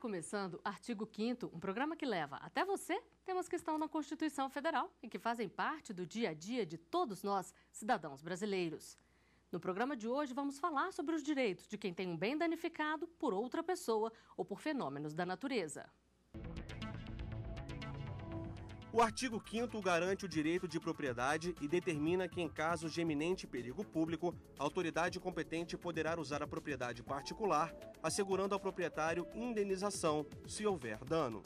começando Artigo 5º, um programa que leva até você temas que estão na Constituição Federal e que fazem parte do dia a dia de todos nós, cidadãos brasileiros. No programa de hoje vamos falar sobre os direitos de quem tem um bem danificado por outra pessoa ou por fenômenos da natureza. O artigo 5º garante o direito de propriedade e determina que, em casos de eminente perigo público, a autoridade competente poderá usar a propriedade particular, assegurando ao proprietário indenização se houver dano.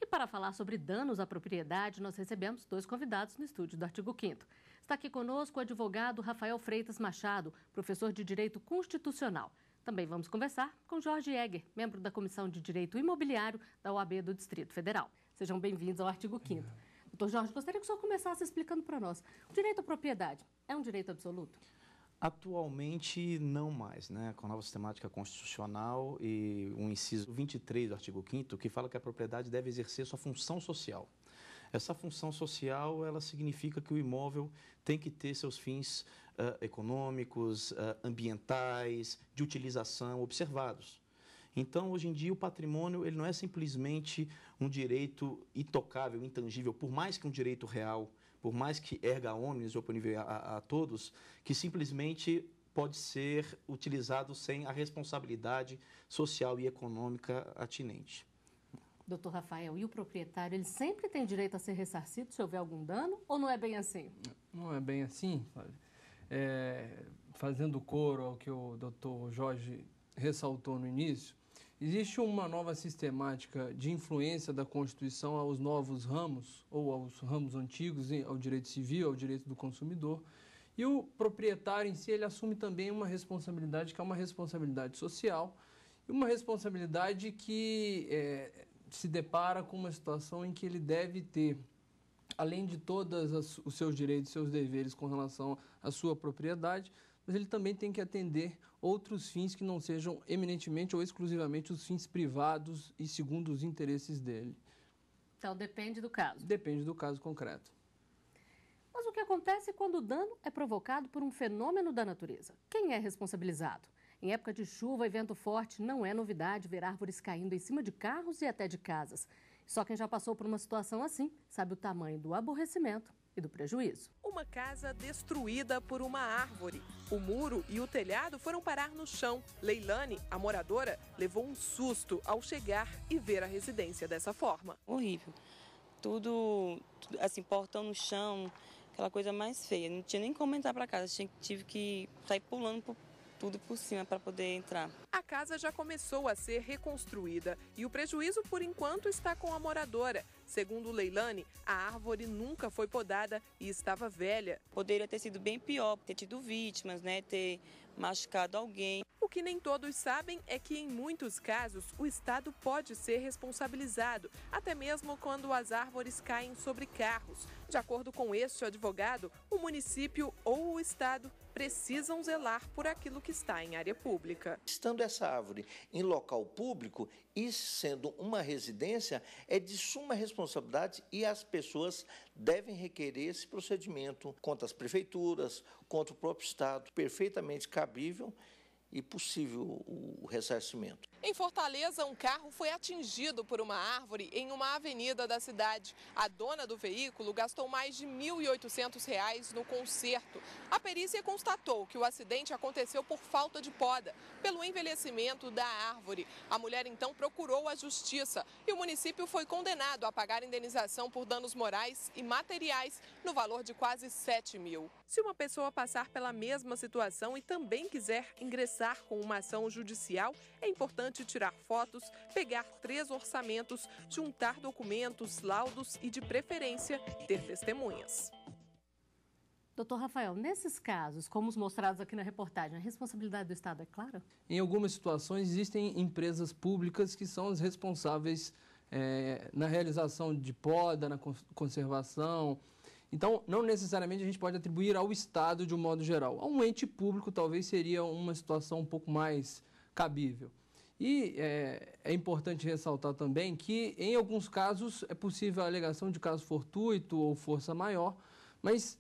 E para falar sobre danos à propriedade, nós recebemos dois convidados no estúdio do artigo 5º. Está aqui conosco o advogado Rafael Freitas Machado, professor de Direito Constitucional. Também vamos conversar com Jorge Egger, membro da Comissão de Direito Imobiliário da OAB do Distrito Federal. Sejam bem-vindos ao artigo 5º. Doutor Jorge, gostaria que o senhor começasse explicando para nós. O direito à propriedade é um direito absoluto? Atualmente, não mais, né? Com a nova sistemática constitucional e o inciso 23 do artigo 5º, que fala que a propriedade deve exercer sua função social. Essa função social, ela significa que o imóvel tem que ter seus fins econômicos, ambientais, de utilização observados. Então, hoje em dia, o patrimônio ele não é simplesmente um direito intocável, intangível, por mais que um direito real, por mais que erga omnes oponível a todos, que simplesmente pode ser utilizado sem a responsabilidade social e econômica atinente. Doutor Rafael, e o proprietário, ele sempre tem direito a ser ressarcido se houver algum dano ou não é bem assim? Não é bem assim, fazendo coro ao que o doutor Jorge ressaltou no início, existe uma nova sistemática de influência da Constituição aos novos ramos, ou aos ramos antigos, ao direito civil, ao direito do consumidor, e o proprietário em si, ele assume também uma responsabilidade que é uma responsabilidade social, e uma responsabilidade que se depara com uma situação em que ele deve ter, além de todos os seus direitos e seus deveres com relação à sua propriedade, mas ele também tem que atender outros fins que não sejam eminentemente ou exclusivamente os fins privados e segundo os interesses dele. Então, depende do caso. Depende do caso concreto. Mas o que acontece quando o dano é provocado por um fenômeno da natureza? Quem é responsabilizado? Em época de chuva e vento forte, não é novidade ver árvores caindo em cima de carros e até de casas. Só quem já passou por uma situação assim sabe o tamanho do aborrecimento e do prejuízo. Uma casa destruída por uma árvore. O muro e o telhado foram parar no chão. Leilane, a moradora, levou um susto ao chegar e ver a residência dessa forma. Horrível. Tudo assim, portão no chão, aquela coisa mais feia. Não tinha nem como entrar para casa, tive que sair pulando tudo por cima para poder entrar. A casa já começou a ser reconstruída e o prejuízo, por enquanto, está com a moradora. Segundo Leilane, a árvore nunca foi podada e estava velha. Poderia ter sido bem pior, ter tido vítimas, né, ter machucado alguém. O que nem todos sabem é que, em muitos casos, o Estado pode ser responsabilizado, até mesmo quando as árvores caem sobre carros. De acordo com este advogado, o município ou o Estado precisam zelar por aquilo que está em área pública. Estando essa árvore em local público e sendo uma residência, é de suma responsabilidade e as pessoas devem requerer esse procedimento contra as prefeituras, contra o próprio Estado, perfeitamente cabível e possível o ressarcimento. Em Fortaleza, um carro foi atingido por uma árvore em uma avenida da cidade. A dona do veículo gastou mais de R$ 1.800 no conserto. A perícia constatou que o acidente aconteceu por falta de poda, pelo envelhecimento da árvore. A mulher então procurou a justiça e o município foi condenado a pagar indenização por danos morais e materiais no valor de quase R$ 7 mil. Se uma pessoa passar pela mesma situação e também quiser ingressar com uma ação judicial, é importante tirar fotos, pegar 3 orçamentos, juntar documentos, laudos e, de preferência, ter testemunhas. Doutor Rafael, nesses casos, como os mostrados aqui na reportagem, a responsabilidade do Estado é clara? Em algumas situações, existem empresas públicas que são as responsáveis na realização de poda, na conservação. Então, não necessariamente a gente pode atribuir ao Estado de um modo geral. A um ente público talvez seria uma situação um pouco mais cabível. E é importante ressaltar também que, em alguns casos, é possível a alegação de caso fortuito ou força maior, mas,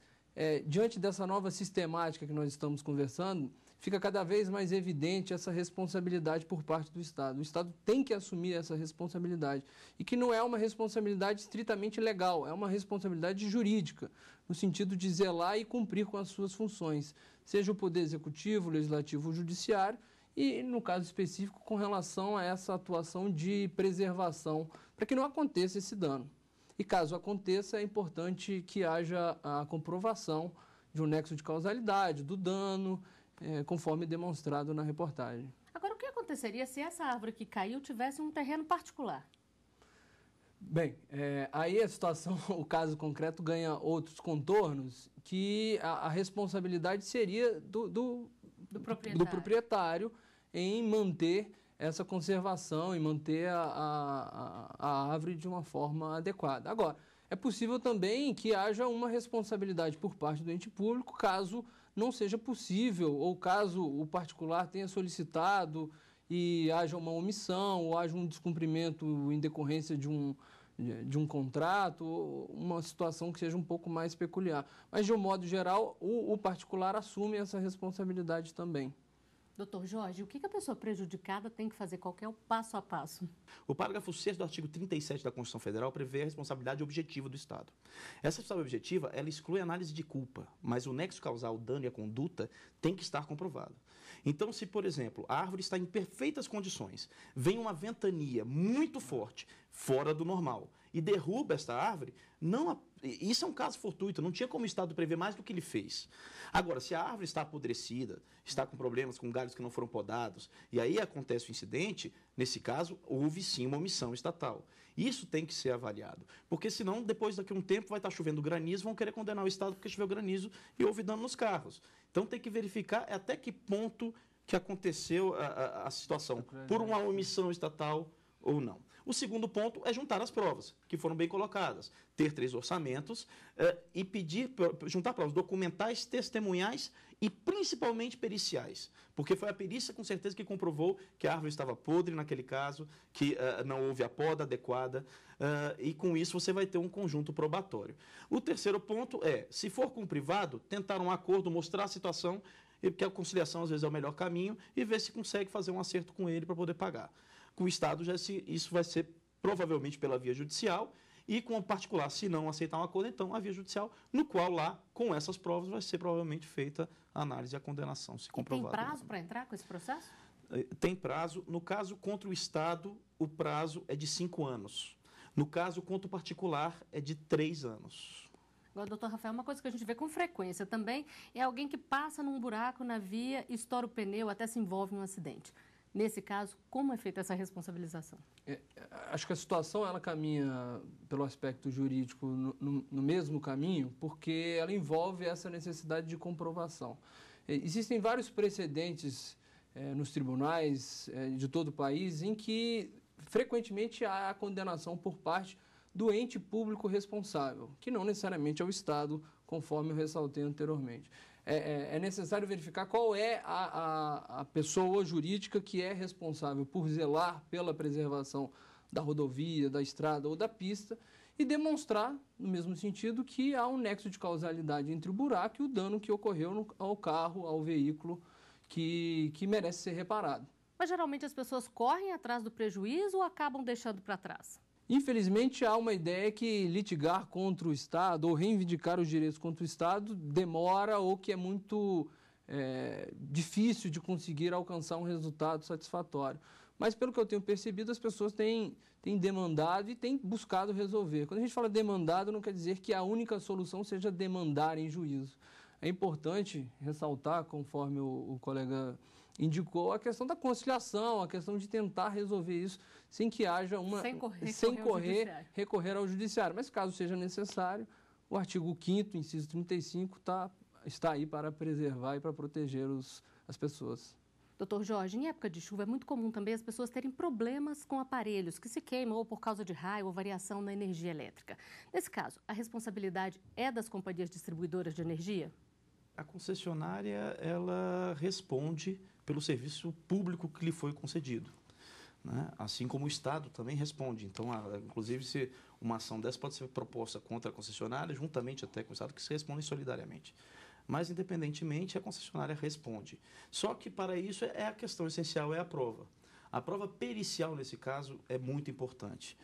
diante dessa nova sistemática que nós estamos conversando, fica cada vez mais evidente essa responsabilidade por parte do Estado. O Estado tem que assumir essa responsabilidade, e que não é uma responsabilidade estritamente legal, é uma responsabilidade jurídica, no sentido de zelar e cumprir com as suas funções, seja o Poder Executivo, Legislativo ou Judiciário, e, no caso específico, com relação a essa atuação de preservação, para que não aconteça esse dano. E, caso aconteça, é importante que haja a comprovação de um nexo de causalidade, do dano, conforme demonstrado na reportagem. Agora, o que aconteceria se essa árvore que caiu tivesse um terreno particular? Bem, aí a situação, o caso concreto ganha outros contornos, que a responsabilidade seria do proprietário em manter essa conservação e manter a árvore de uma forma adequada. Agora, é possível também que haja uma responsabilidade por parte do ente público, caso não seja possível, ou caso o particular tenha solicitado e haja uma omissão, ou haja um descumprimento em decorrência de um contrato, uma situação que seja um pouco mais peculiar. Mas, de um modo geral, o particular assume essa responsabilidade também. Doutor Jorge, o que a pessoa prejudicada tem que fazer? Qual que é o passo a passo? O parágrafo 6º do artigo 37 da Constituição Federal prevê a responsabilidade objetiva do Estado. Essa responsabilidade objetiva, ela exclui a análise de culpa, mas o nexo causal, o dano e a conduta tem que estar comprovado. Então, se, por exemplo, a árvore está em perfeitas condições, vem uma ventania muito forte, fora do normal, e derruba esta árvore, isso é um caso fortuito, não tinha como o Estado prever mais do que ele fez. Agora, se a árvore está apodrecida, está com problemas, com galhos que não foram podados, e aí acontece o incidente, nesse caso, houve sim uma omissão estatal. Isso tem que ser avaliado, porque senão, depois daqui a um tempo, vai estar chovendo granizo, vão querer condenar o Estado porque choveu granizo e houve dano nos carros. Então, tem que verificar até que ponto que aconteceu a situação, por uma omissão estatal ou não. O segundo ponto é juntar as provas, que foram bem colocadas. Ter 3 orçamentos e juntar provas documentais, testemunhais e principalmente periciais. Porque foi a perícia, com certeza, que comprovou que a árvore estava podre naquele caso, que não houve a poda adequada, e com isso você vai ter um conjunto probatório. O terceiro ponto é, se for com o privado, tentar um acordo, mostrar a situação, porque a conciliação às vezes é o melhor caminho, e ver se consegue fazer um acerto com ele para poder pagar. Com o Estado, isso vai ser provavelmente pela via judicial, e com o particular, se não aceitar um acordo, então a via judicial, no qual lá, com essas provas, vai ser provavelmente feita a análise e a condenação, se comprovado. Tem prazo para entrar com esse processo? Tem prazo. No caso contra o Estado, o prazo é de 5 anos. No caso contra o particular, é de 3 anos. Agora, doutor Rafael, uma coisa que a gente vê com frequência também é alguém que passa num buraco na via, estoura o pneu, até se envolve em um acidente. Nesse caso, como é feita essa responsabilização? Acho que a situação ela caminha pelo aspecto jurídico no mesmo caminho, porque ela envolve essa necessidade de comprovação. Existem vários precedentes nos tribunais de todo o país em que frequentemente há a condenação por parte do ente público responsável, que não necessariamente é o Estado, conforme eu ressaltei anteriormente. É necessário verificar qual é a pessoa jurídica que é responsável por zelar pela preservação da rodovia, da estrada ou da pista e demonstrar, no mesmo sentido, que há um nexo de causalidade entre o buraco e o dano que ocorreu ao carro, ao veículo, que merece ser reparado. Mas, geralmente, as pessoas correm atrás do prejuízo ou acabam deixando para trás? Infelizmente, há uma ideia que litigar contra o Estado ou reivindicar os direitos contra o Estado demora ou que é muito difícil de conseguir alcançar um resultado satisfatório. Mas, pelo que eu tenho percebido, as pessoas têm demandado e têm buscado resolver. Quando a gente fala demandado, não quer dizer que a única solução seja demandar em juízo. É importante ressaltar, conforme o colega indicou, a questão da conciliação, a questão de tentar resolver isso sem que haja uma... Sem recorrer ao judiciário. Mas, caso seja necessário, o artigo 5º, inciso 35, está aí para preservar e para proteger as pessoas. Doutor Jorge, em época de chuva é muito comum também as pessoas terem problemas com aparelhos que se queimam ou por causa de raio ou variação na energia elétrica. Nesse caso, a responsabilidade é das companhias distribuidoras de energia? A concessionária, ela responde pelo serviço público que lhe foi concedido, né? Assim como o Estado também responde. Então, inclusive, se uma ação dessa pode ser proposta contra a concessionária, juntamente até com o Estado, que se respondem solidariamente. Mas, independentemente, a concessionária responde. Só que, para isso, a questão essencial é a prova. A prova pericial, nesse caso, é muito importante.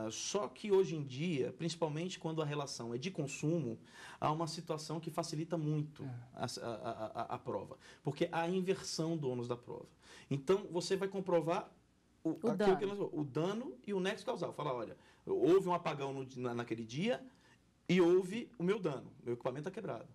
Só que, hoje em dia, principalmente quando a relação é de consumo, há uma situação que facilita muito a prova. Porque há a inversão do ônus da prova. Então, você vai comprovar o dano e o nexo causal. Fala, olha, houve um apagão naquele dia e houve o meu dano, meu equipamento está quebrado.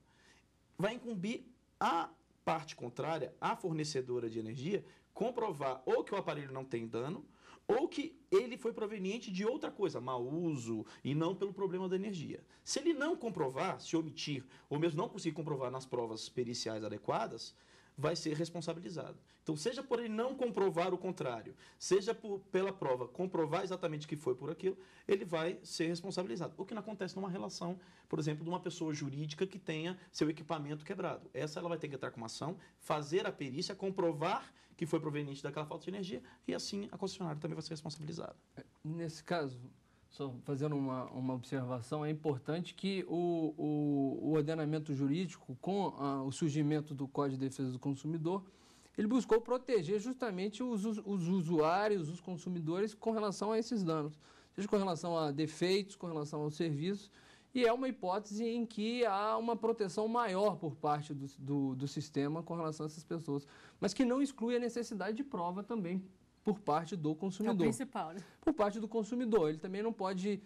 Vai incumbir a parte contrária, a fornecedora de energia, comprovar ou que o aparelho não tem dano ou que ele foi proveniente de outra coisa, mau uso, e não pelo problema da energia. Se ele não comprovar, se omitir, ou mesmo não conseguir comprovar nas provas periciais adequadas, vai ser responsabilizado. Então, seja por ele não comprovar o contrário, seja pela prova comprovar exatamente que foi por aquilo, ele vai ser responsabilizado. O que não acontece numa relação, por exemplo, de uma pessoa jurídica que tenha seu equipamento quebrado. Essa ela vai ter que entrar com uma ação, fazer a perícia, comprovar que foi proveniente daquela falta de energia e assim a concessionária também vai ser responsabilizada. Nesse caso, só fazendo uma observação, é importante que o ordenamento jurídico, com o surgimento do Código de Defesa do Consumidor, ele buscou proteger justamente os usuários, os consumidores, com relação a esses danos, seja com relação a defeitos, com relação aos serviços, e é uma hipótese em que há uma proteção maior por parte do sistema com relação a essas pessoas, mas que não exclui a necessidade de prova também por parte do consumidor. É o principal, né? Por parte do consumidor. Ele também não pode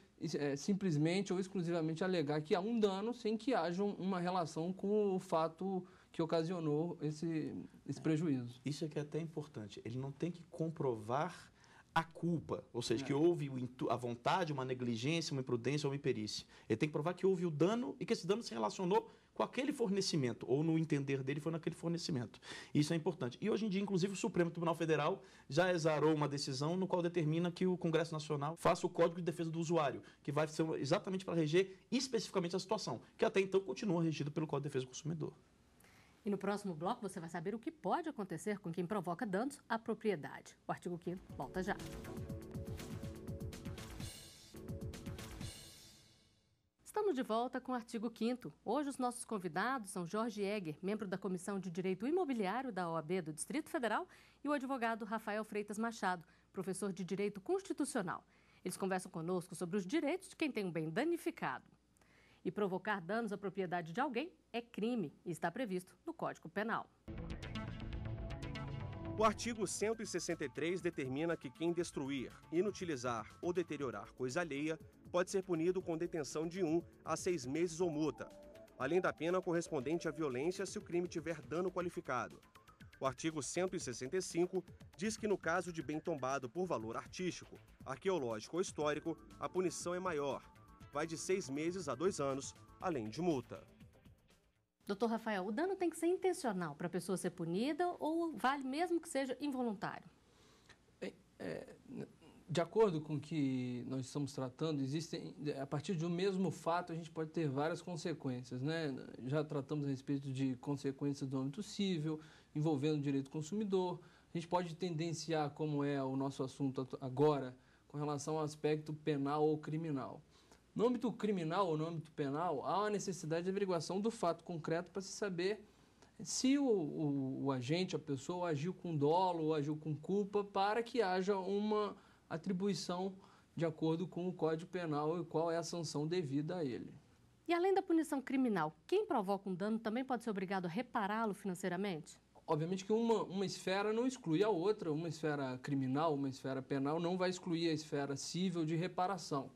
simplesmente ou exclusivamente alegar que há um dano sem que haja uma relação com o fato que ocasionou esse prejuízo. Isso é que é até importante. Ele não tem que comprovar a culpa, ou seja, que houve a vontade, uma negligência, uma imprudência ou uma imperícia. Ele tem que provar que houve o dano e que esse dano se relacionou com aquele fornecimento, ou no entender dele foi naquele fornecimento. Isso é importante. E hoje em dia, inclusive, o Supremo Tribunal Federal já exarou uma decisão no qual determina que o Congresso Nacional faça o Código de Defesa do Usuário, que vai ser exatamente para reger especificamente a situação, que até então continua regido pelo Código de Defesa do Consumidor. E no próximo bloco você vai saber o que pode acontecer com quem provoca danos à propriedade. O artigo 5º volta já. Estamos de volta com o artigo 5º. Hoje os nossos convidados são Jorge Egger, membro da Comissão de Direito Imobiliário da OAB do Distrito Federal, e o advogado Rafael Freitas Machado, professor de Direito Constitucional. Eles conversam conosco sobre os direitos de quem tem um bem danificado. E provocar danos à propriedade de alguém é crime e está previsto no Código Penal. O artigo 163 determina que quem destruir, inutilizar ou deteriorar coisa alheia pode ser punido com detenção de 1 a 6 meses ou multa, além da pena correspondente à violência se o crime tiver dano qualificado. O artigo 165 diz que no caso de bem tombado por valor artístico, arqueológico ou histórico, a punição é maior. Vai de 6 meses a 2 anos, além de multa. Doutor Rafael, o dano tem que ser intencional para a pessoa ser punida ou vale mesmo que seja involuntário? De acordo com o que nós estamos tratando, a partir de um mesmo fato, a gente pode ter várias consequências, né? Já tratamos a respeito de consequências do âmbito civil, envolvendo o direito do consumidor. A gente pode tendenciar, como é o nosso assunto agora, com relação ao aspecto penal ou criminal. No âmbito criminal ou no âmbito penal, há uma necessidade de averiguação do fato concreto para se saber se o agente, a pessoa, agiu com dolo ou agiu com culpa para que haja uma atribuição de acordo com o Código Penal e qual é a sanção devida a ele. E além da punição criminal, quem provoca um dano também pode ser obrigado a repará-lo financeiramente? Obviamente que uma esfera não exclui a outra, uma esfera criminal, uma esfera penal não vai excluir a esfera civil de reparação.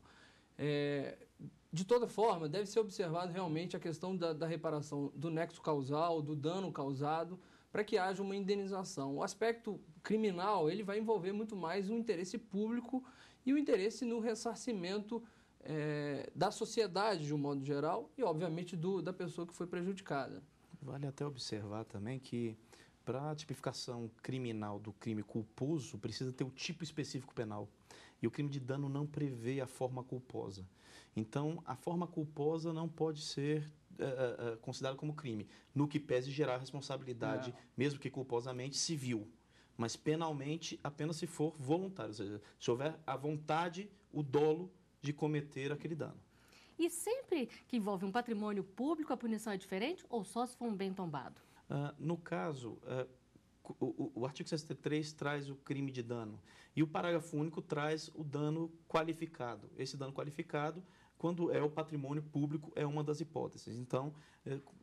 De toda forma, deve ser observado realmente a questão da reparação do nexo causal, do dano causado, para que haja uma indenização. O aspecto criminal ele vai envolver muito mais o interesse público e o interesse no ressarcimento da sociedade, de um modo geral, e, obviamente, da pessoa que foi prejudicada. Vale até observar também que, para a tipificação criminal do crime culposo, precisa ter o tipo específico penal. E o crime de dano não prevê a forma culposa. Então, a forma culposa não pode ser considerada como crime, no que pese gerar responsabilidade, mesmo que culposamente, civil. Mas penalmente, apenas se for voluntário, ou seja, se houver a vontade, o dolo de cometer aquele dano. E sempre que envolve um patrimônio público, a punição é diferente ou só se for um bem tombado? No caso, o artigo 63 traz o crime de dano e o parágrafo único traz o dano qualificado. Esse dano qualificado, quando é o patrimônio público, é uma das hipóteses. Então,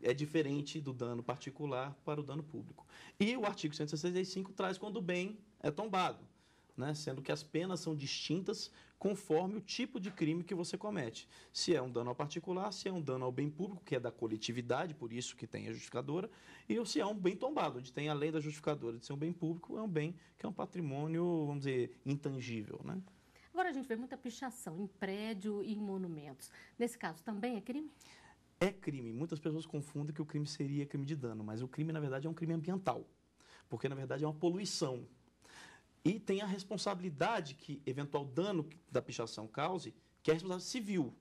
é diferente do dano particular para o dano público. E o artigo 165 traz quando o bem é tombado, né? Sendo que as penas são distintas conforme o tipo de crime que você comete. Se é um dano ao particular, se é um dano ao bem público, que é da coletividade, por isso que tem a justificadora, e se é um bem tombado, onde tem, além da justificadora de ser um bem público, é um bem que é um patrimônio, vamos dizer, intangível, né? Agora a gente vê muita pichação em prédio e em monumentos. Nesse caso, também é crime? É crime. Muitas pessoas confundem que o crime seria crime de dano, mas o crime, na verdade, é um crime ambiental, porque, na verdade, é uma poluição. E tem a responsabilidade que eventual dano da pichação cause, que é a responsabilidade civil.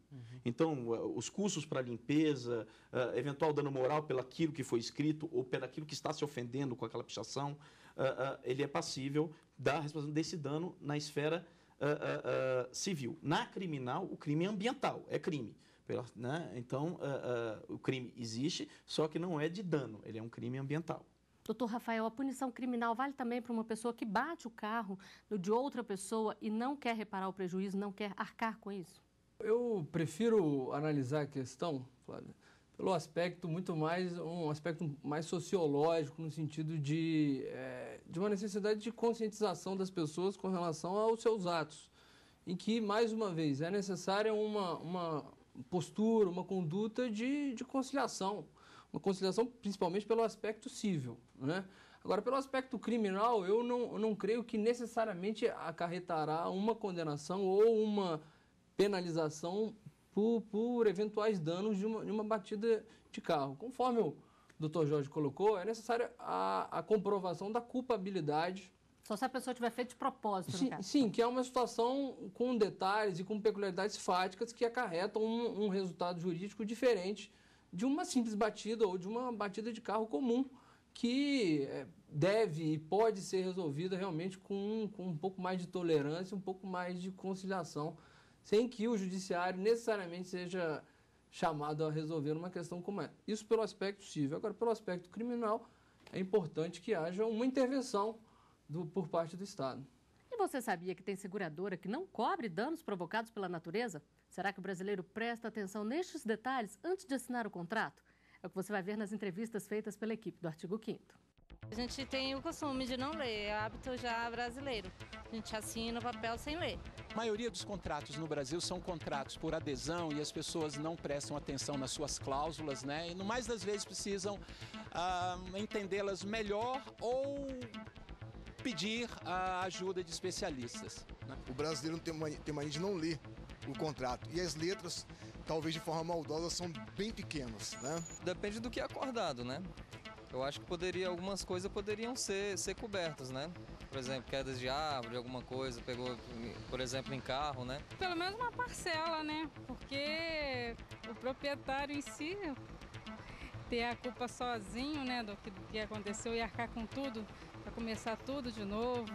Então, os custos para limpeza, eventual dano moral pelaquilo que foi escrito ou pelaquilo que está se ofendendo com aquela pichação, ele é passível da responsabilidade desse dano na esfera civil. Na criminal, o crime é ambiental, é crime. Né? Então, o crime existe, só que não é de dano, ele é um crime ambiental. Doutor Rafael, a punição criminal vale também para uma pessoa que bate o carro no de outra pessoa e não quer reparar o prejuízo, não quer arcar com isso? Eu prefiro analisar a questão, Flávia, pelo aspecto um aspecto mais sociológico, no sentido de uma necessidade de conscientização das pessoas com relação aos seus atos, em que, mais uma vez, é necessária uma postura, uma conduta de conciliação. Uma conciliação principalmente pelo aspecto civil, né? Agora, pelo aspecto criminal, eu não creio que necessariamente acarretará uma condenação ou uma penalização por eventuais danos de uma batida de carro. Conforme o Dr. Jorge colocou, é necessária a comprovação da culpabilidade. Só se a pessoa tiver feito de propósito, no caso. Sim, que é uma situação com detalhes e com peculiaridades fáticas que acarretam um resultado jurídico diferente de uma simples batida ou de uma batida de carro comum, que deve e pode ser resolvida realmente com um pouco mais de tolerância, um pouco mais de conciliação, sem que o judiciário necessariamente seja chamado a resolver uma questão como essa. Isso pelo aspecto civil. Agora, pelo aspecto criminal, é importante que haja uma intervenção por parte do Estado. E você sabia que tem seguradora que não cobre danos provocados pela natureza? Será que o brasileiro presta atenção nestes detalhes antes de assinar o contrato? É o que você vai ver nas entrevistas feitas pela equipe do Artigo 5º. A gente tem o costume de não ler, é hábito já brasileiro. A gente assina o papel sem ler. A maioria dos contratos no Brasil são contratos por adesão e as pessoas não prestam atenção nas suas cláusulas, né? E no mais das vezes precisam entendê-las melhor ou pedir a ajuda de especialistas. O brasileiro tem mania de não ler o contrato. E as letras, talvez de forma maldosa, são bem pequenas, né? Depende do que é acordado, né? Eu acho que algumas coisas poderiam ser cobertas, né? Por exemplo, quedas de árvore, alguma coisa, pegou, por exemplo, em carro, né? Pelo menos uma parcela, né? Porque o proprietário em si ter a culpa sozinho, né, do que aconteceu e arcar com tudo, para começar tudo de novo,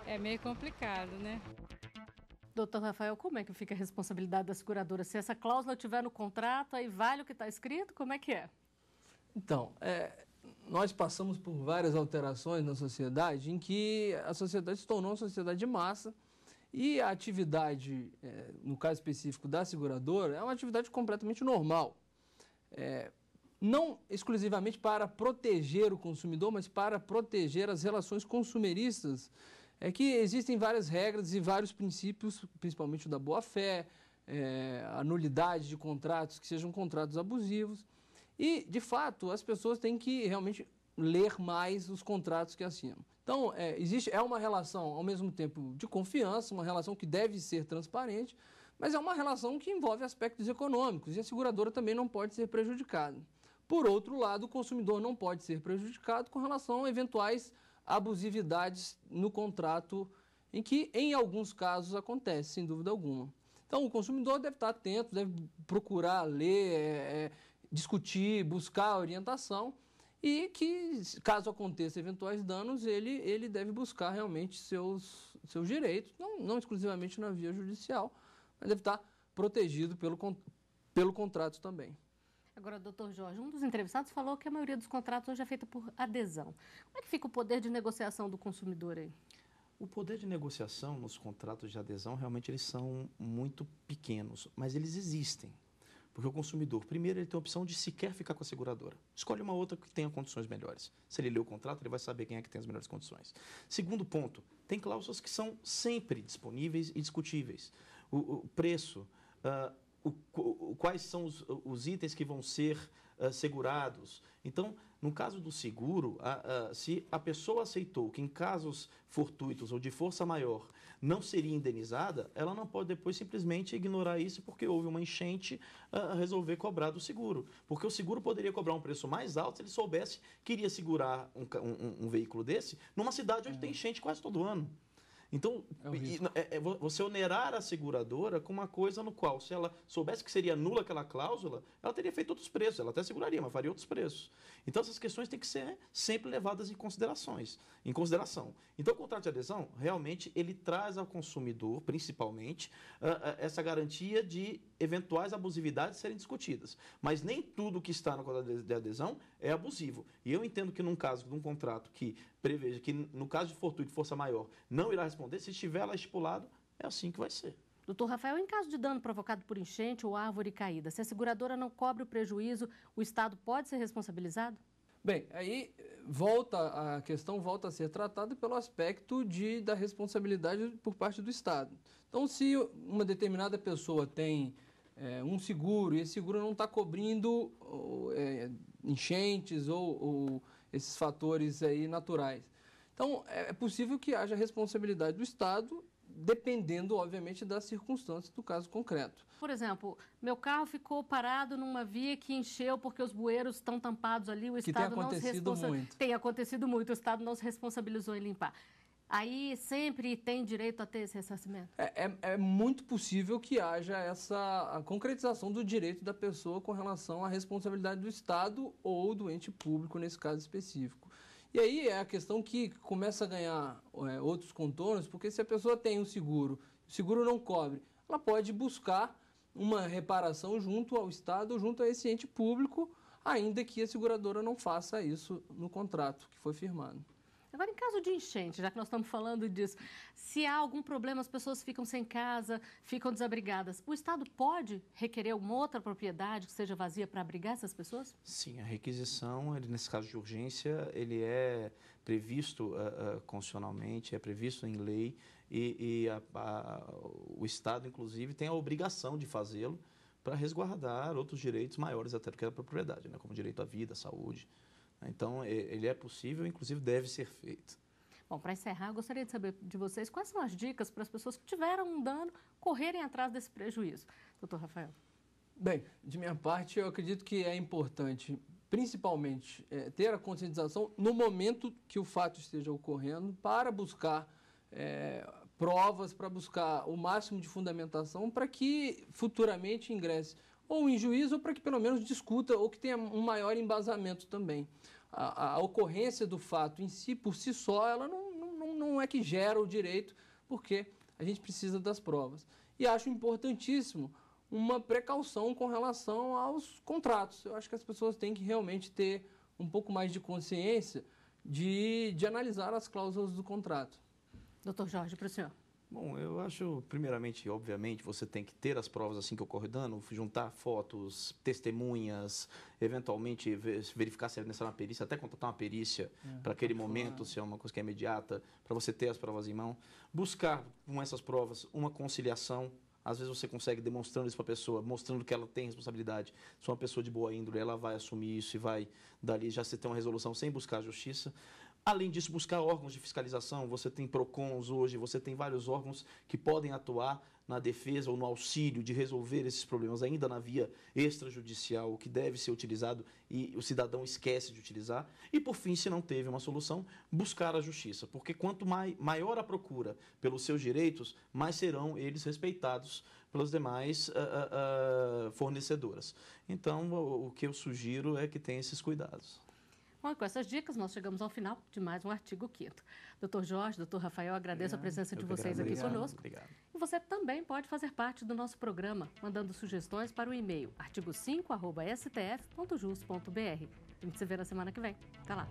é meio complicado, né? Doutor Rafael, como é que fica a responsabilidade da seguradora? Se essa cláusula estiver no contrato, aí vale o que está escrito? Como é que é? Então, nós passamos por várias alterações na sociedade em que a sociedade se tornou uma sociedade de massa e a atividade, no caso específico da seguradora, é uma atividade completamente normal. Não exclusivamente para proteger o consumidor, mas para proteger as relações consumeristas. É que existem várias regras e vários princípios, principalmente o da boa-fé, a nulidade de contratos que sejam contratos abusivos. E, de fato, as pessoas têm que realmente ler mais os contratos que assinam. Então, é uma relação, ao mesmo tempo, de confiança, uma relação que deve ser transparente, mas é uma relação que envolve aspectos econômicos e a seguradora também não pode ser prejudicada. Por outro lado, o consumidor não pode ser prejudicado com relação a eventuais abusividades no contrato, em que, em alguns casos, acontece, sem dúvida alguma. Então, o consumidor deve estar atento, deve procurar ler, discutir, buscar orientação e que, caso aconteça eventuais danos, ele deve buscar realmente seus direitos, não exclusivamente na via judicial, mas deve estar protegido pelo contrato também. Agora, doutor Jorge, um dos entrevistados falou que a maioria dos contratos hoje é feita por adesão. Como é que fica o poder de negociação do consumidor aí? O poder de negociação nos contratos de adesão, realmente, eles são muito pequenos, mas eles existem. Porque o consumidor, primeiro, ele tem a opção de sequer ficar com a seguradora. Escolhe uma outra que tenha condições melhores. Se ele lê o contrato, ele vai saber quem é que tem as melhores condições. Segundo ponto, tem cláusulas que são sempre disponíveis e discutíveis. O preço, quais são os itens que vão ser segurados. Então, no caso do seguro, se a pessoa aceitou que em casos fortuitos ou de força maior não seria indenizada, ela não pode depois simplesmente ignorar isso porque houve uma enchente resolver cobrar do seguro. Porque o seguro poderia cobrar um preço mais alto se ele soubesse que iria segurar um veículo desse numa cidade onde tem enchente quase todo ano. Então, você onerar a seguradora com uma coisa no qual, se ela soubesse que seria nula aquela cláusula, ela teria feito outros preços, ela até seguraria, mas faria outros preços. Então, essas questões têm que ser sempre levadas em consideração. Então, o contrato de adesão, realmente, ele traz ao consumidor, principalmente, essa garantia de eventuais abusividades serem discutidas. Mas nem tudo que está no contrato de adesão é abusivo. E eu entendo que, num caso de um contrato que preveja que, no caso de fortuito de força maior, não irá responder, se estiver lá estipulado, é assim que vai ser. Doutor Rafael, em caso de dano provocado por enchente ou árvore caída, se a seguradora não cobre o prejuízo, o Estado pode ser responsabilizado? Bem, aí a questão volta a ser tratada pelo aspecto da responsabilidade por parte do Estado. Então, se uma determinada pessoa tem um seguro e esse seguro não está cobrindo enchentes ou esses fatores aí naturais, então é possível que haja responsabilidade do Estado, dependendo, obviamente, das circunstâncias do caso concreto. Por exemplo, meu carro ficou parado numa via que encheu porque os bueiros estão tampados ali, o Estado não se responsabilizou. Tem acontecido muito, o Estado não se responsabilizou em limpar. Aí sempre tem direito a ter esse ressarcimento? É muito possível que haja a concretização do direito da pessoa com relação à responsabilidade do Estado ou do ente público, nesse caso específico. E aí é a questão que começa a ganhar outros contornos, porque se a pessoa tem um seguro, o seguro não cobre, ela pode buscar uma reparação junto ao Estado, junto a esse ente público, ainda que a seguradora não faça isso no contrato que foi firmado. Agora, em caso de enchente, já que nós estamos falando disso, se há algum problema, as pessoas ficam sem casa, ficam desabrigadas, o Estado pode requerer uma outra propriedade que seja vazia para abrigar essas pessoas? Sim, a requisição, nesse caso de urgência, ele é previsto constitucionalmente, é previsto em lei e o Estado, inclusive, tem a obrigação de fazê-lo para resguardar outros direitos maiores até do que a propriedade, né, como direito à vida, à saúde. Então, ele é possível, inclusive deve ser feito. Bom, para encerrar, eu gostaria de saber de vocês quais são as dicas para as pessoas que tiveram um dano correrem atrás desse prejuízo. Doutor Rafael. Bem, de minha parte, eu acredito que é importante, principalmente, ter a conscientização no momento que o fato esteja ocorrendo para buscar provas, para buscar o máximo de fundamentação para que futuramente ingresse ou em juízo, ou para que pelo menos discuta, ou que tenha um maior embasamento também. A ocorrência do fato em si, por si só, ela não é que gera o direito, porque a gente precisa das provas. E acho importantíssimo uma precaução com relação aos contratos. Eu acho que as pessoas têm que realmente ter um pouco mais de consciência de analisar as cláusulas do contrato. Doutor Jorge, para o senhor. Bom, eu acho, primeiramente, obviamente, você tem que ter as provas assim que ocorre o dano, juntar fotos, testemunhas, eventualmente verificar se é necessário uma perícia, até contratar uma perícia para aquele momento, se é uma coisa que é imediata, para você ter as provas em mão. Buscar, com essas provas, uma conciliação. Às vezes você consegue demonstrando isso para a pessoa, mostrando que ela tem responsabilidade. Se é uma pessoa de boa índole, ela vai assumir isso e vai, dali, já se ter uma resolução sem buscar a justiça. Além disso, buscar órgãos de fiscalização, você tem PROCONs hoje, você tem vários órgãos que podem atuar na defesa ou no auxílio de resolver esses problemas ainda na via extrajudicial, o que deve ser utilizado e o cidadão esquece de utilizar. E, por fim, se não teve uma solução, buscar a justiça, porque quanto maior a procura pelos seus direitos, mais serão eles respeitados pelas demais fornecedoras. Então, o que eu sugiro é que tenha esses cuidados. Bom, com essas dicas, nós chegamos ao final de mais um Artigo 5º. Dr. Jorge, Dr. Rafael, agradeço a presença de vocês aqui conosco. Obrigado. E você também pode fazer parte do nosso programa, mandando sugestões para o e-mail artigo5@stf.jus.br. A gente se vê na semana que vem. Até lá.